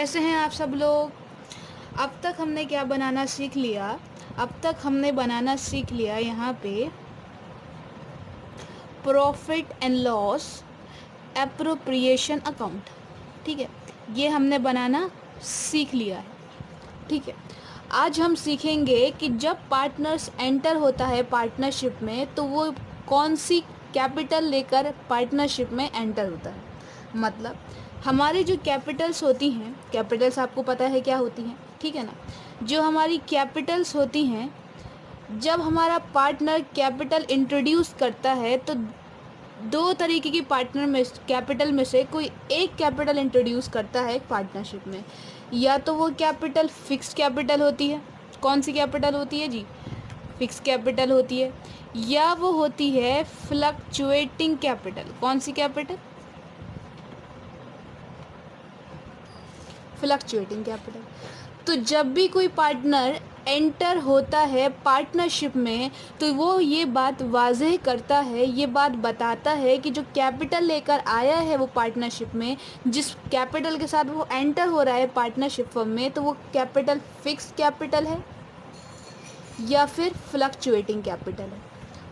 कैसे हैं आप सब लोग। अब तक हमने क्या बनाना सीख लिया। अब तक हमने बनाना सीख लिया यहाँ पे profit and loss appropriation account. ठीक है, ये हमने बनाना सीख लिया है। ठीक है, आज हम सीखेंगे कि जब पार्टनर्स एंटर होता है पार्टनरशिप में तो वो कौन सी कैपिटल लेकर पार्टनरशिप में एंटर होता है। मतलब हमारी जो कैपिटल्स होती हैं, कैपिटल्स आपको पता है क्या होती हैं, ठीक है ना। जो हमारी कैपिटल्स होती हैं, जब हमारा पार्टनर कैपिटल इंट्रोड्यूस करता है तो दो तरीके की पार्टनर में कैपिटल में से कोई एक कैपिटल इंट्रोड्यूस करता है पार्टनरशिप में। या तो वो कैपिटल फिक्स्ड कैपिटल होती है। कौन सी कैपिटल होती है जी? फिक्स कैपिटल होती है। या वो होती है फ्लक्चुएटिंग कैपिटल। कौन सी कैपिटल? Fluctuating capital. तो जब भी कोई पार्टनर एंटर होता है पार्टनरशिप में तो वो ये बात वाज़ेह करता है, ये बात बताता है कि जो कैपिटल लेकर आया है वो पार्टनरशिप में, जिस कैपिटल के साथ वो एंटर हो रहा है पार्टनरशिप फर्म में, तो वो कैपिटल फिक्स कैपिटल है या फिर फ्लक्चुएटिंग कैपिटल है।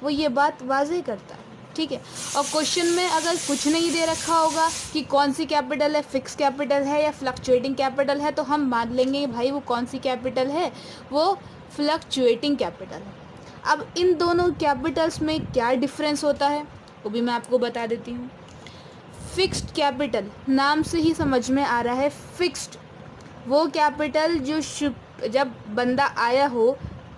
वो ये बात वाज़ेह करता है। ठीक है, और क्वेश्चन में अगर कुछ नहीं दे रखा होगा कि कौन सी कैपिटल है, फिक्स कैपिटल है या फ्लक्चुएटिंग कैपिटल है, तो हम मान लेंगे भाई वो कौन सी कैपिटल है, वो फ्लक्चुएटिंग कैपिटल है। अब इन दोनों कैपिटल्स में क्या डिफरेंस होता है वो भी मैं आपको बता देती हूँ। फिक्स्ड कैपिटल, नाम से ही समझ में आ रहा है फिक्स्ड, वो कैपिटल जो जब बंदा आया हो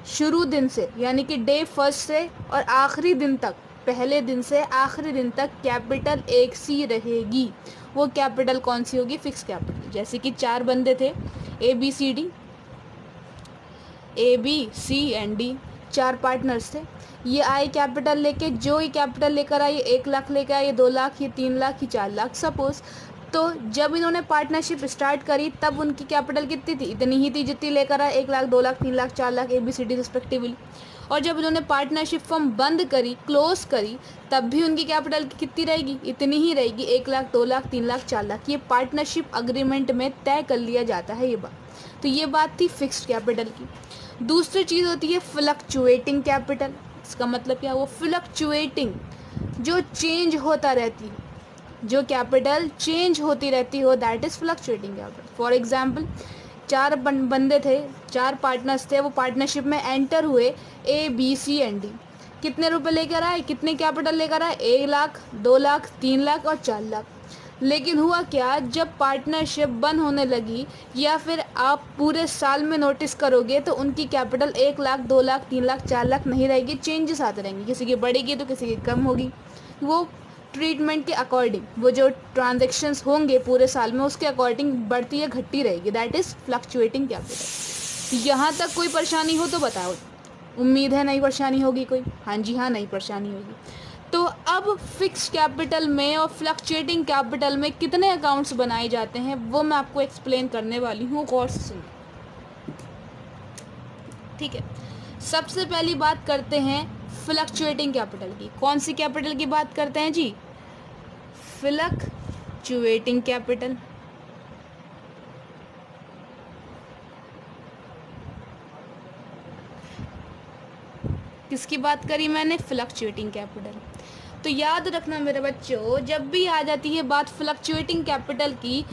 शुरू दिन से, यानी कि डे फर्स्ट से और आखिरी दिन तक, पहले दिन से आखिरी दिन तक कैपिटल एक सी रहेगी। वो कैपिटल कौन सी होगी? Fix capital. जैसे कि 4 बंदे थे, A B C and D, 4 partners थे। ये आए कैपिटल लेके, जो ही कैपिटल लेकर आए, 1 लाख लेकर आए, 2 लाख, ये 3 लाख, ये 4 लाख सपोज। तो जब इन्होंने पार्टनरशिप स्टार्ट करी तब उनकी कैपिटल कितनी थी? इतनी ही थी जितनी लेकर आए, 1 लाख, 2 लाख, 3 लाख, 4 लाख, ABCD रिस्पेक्टिवली। और जब इन्होंने पार्टनरशिप फर्म बंद करी, क्लोज करी, तब भी उनकी कैपिटल कितनी रहेगी? इतनी ही रहेगी, 1 लाख, 2 लाख, 3 लाख, 4 लाख। ये पार्टनरशिप अग्रीमेंट में तय कर लिया जाता है ये बात। तो ये बात थी फिक्स्ड कैपिटल की। दूसरी चीज़ होती है फ्लक्चुएटिंग कैपिटल। इसका मतलब क्या? वो फ्लक्चुएटिंग, जो चेंज होता रहती है, जो कैपिटल चेंज होती रहती हो, that is fluctuating capital. For example 4 बंदे थे, 4 पार्टनर्स थे, वो पार्टनरशिप में एंटर हुए, ABCD एंड D। कितने रुपए लेकर आए, कितने कैपिटल लेकर आए? 1 लाख, 2 लाख, 3 लाख और 4 लाख। लेकिन हुआ क्या, जब पार्टनरशिप बंद होने लगी या फिर आप पूरे साल में नोटिस करोगे तो उनकी कैपिटल 1 लाख, 2 लाख, 3 लाख, 4 लाख नहीं रहेगी, चेंजेस आते रहेंगे। किसी की बढ़ेगी तो किसी की कम होगी। वो ट्रीटमेंट के अकॉर्डिंग, वो जो ट्रांजेक्शन्स होंगे पूरे साल में उसके अकॉर्डिंग बढ़ती या घटती रहेगी, दैट इज़ फ्लक्चुएटिंग कैपिटल। यहाँ तक कोई परेशानी हो तो बताओ। उम्मीद है नहीं परेशानी होगी कोई। हाँ जी हाँ, नहीं परेशानी होगी। तो अब फिक्स कैपिटल में और फ्लक्चुएटिंग कैपिटल में कितने अकाउंट्स बनाए जाते हैं वो मैं आपको एक्सप्लेन करने वाली हूँ, गौर से सुनिए। ठीक है, सबसे पहली बात करते हैं फ्लक्चुएटिंग कैपिटल की। कौन सी कैपिटल की बात करते हैं जी? Fluctuating capital. किसकी बात करी मैंने? Fluctuating capital. तो याद रखना मेरे बच्चों, जब भी आ जाती है बात फ्लक्चुएटिंग कैपिटल की,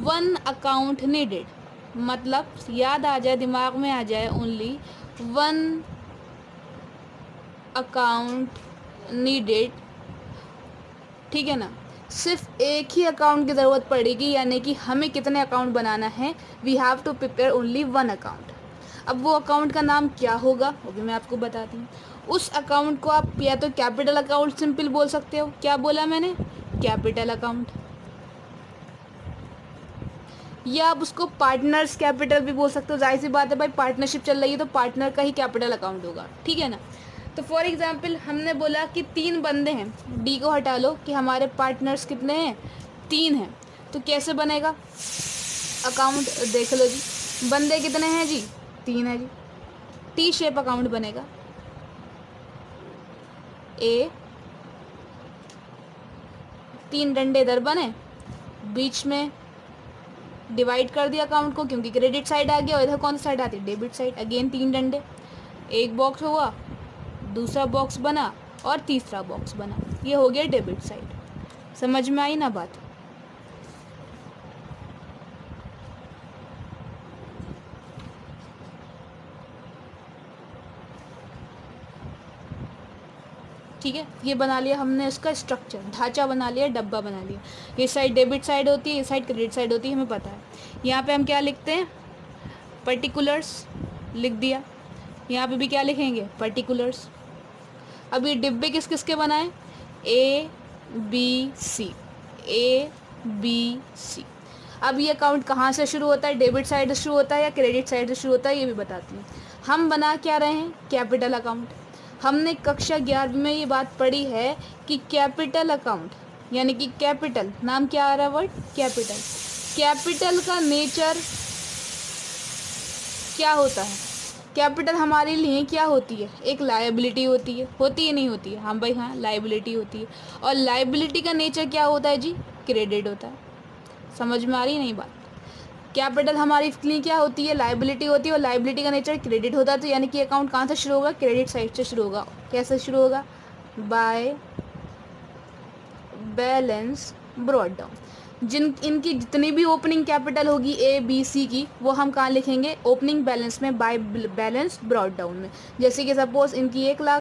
1 अकाउंट नीडेड, मतलब याद आ जाए, दिमाग में आ जाए, ओनली 1 अकाउंट नीडेड। ठीक है ना, सिर्फ एक ही अकाउंट की ज़रूरत पड़ेगी, यानी कि हमें कितने अकाउंट बनाना है? We have to prepare only 1 account. अब वो अकाउंट का नाम क्या होगा वो भी मैं आपको बताती हूँ। उस अकाउंट को आप या तो कैपिटल अकाउंट सिंपल बोल सकते हो। क्या बोला मैंने? Capital account. या आप उसको पार्टनर्स कैपिटल भी बोल सकते हो। जाहिर सी बात है भाई, पार्टनरशिप चल रही है तो पार्टनर का ही कैपिटल अकाउंट होगा। ठीक है ना। तो फॉर एग्जांपल हमने बोला कि 3 बंदे हैं, डी को हटा लो, कि हमारे पार्टनर्स कितने हैं? 3 हैं। तो कैसे बनेगा अकाउंट? देख लो जी, बंदे कितने हैं जी? 3 है जी। टी शेप अकाउंट बनेगा। ए, 3 डंडे इधर बने, बीच में डिवाइड कर दिया अकाउंट को, क्योंकि क्रेडिट साइड आ गया और इधर कौन सी साइड आती है, डेबिट साइड। अगेन 3 डंडे, एक बॉक्स हुआ, दूसरा बॉक्स बना और तीसरा बॉक्स बना, ये हो गया डेबिट साइड। समझ में आई ना बात? ठीक है, ये बना लिया हमने इसका स्ट्रक्चर, ढांचा बना लिया, डब्बा बना लिया। ये साइड डेबिट साइड होती है, ये साइड क्रेडिट साइड होती है, हमें पता है। यहाँ पे हम क्या लिखते हैं, पर्टिकुलर्स लिख दिया। यहाँ पे भी क्या लिखेंगे, पर्टिकुलर्स। अब ये डिब्बे किस किस के बनाए, ए बी सी, ए बी सी। अब ये अकाउंट कहाँ से शुरू होता है, डेबिट साइड से शुरू होता है या क्रेडिट साइड से शुरू होता है, ये भी बताती हूँ। हम बना क्या रहे हैं, कैपिटल अकाउंट। हमने कक्षा 11वीं में ये बात पढ़ी है कि कैपिटल अकाउंट, यानी कि कैपिटल, नाम क्या आ रहा है वर्ड, कैपिटल। कैपिटल का नेचर क्या होता है, कैपिटल हमारे लिए क्या होती है, एक लायबिलिटी होती है नहीं होती है, हाँ भाई हाँ, लायबिलिटी होती है। और लायबिलिटी का नेचर क्या होता है जी, क्रेडिट होता है। समझ में आ रही नहीं बात? कैपिटल हमारी लिए क्या होती है, लायबिलिटी होती है, और लायबिलिटी का नेचर क्रेडिट होता है। तो यानी कि अकाउंट कहाँ से शुरू होगा, क्रेडिट साइड से शुरू होगा। कैसे शुरू होगा, बाय बैलेंस ब्रॉट डाउन। इनकी जितनी भी ओपनिंग कैपिटल होगी ए बी सी की, वो हम कहाँ लिखेंगे, ओपनिंग बैलेंस में, बाय बैलेंस ब्रॉट डाउन में। जैसे कि सपोज इनकी 1 लाख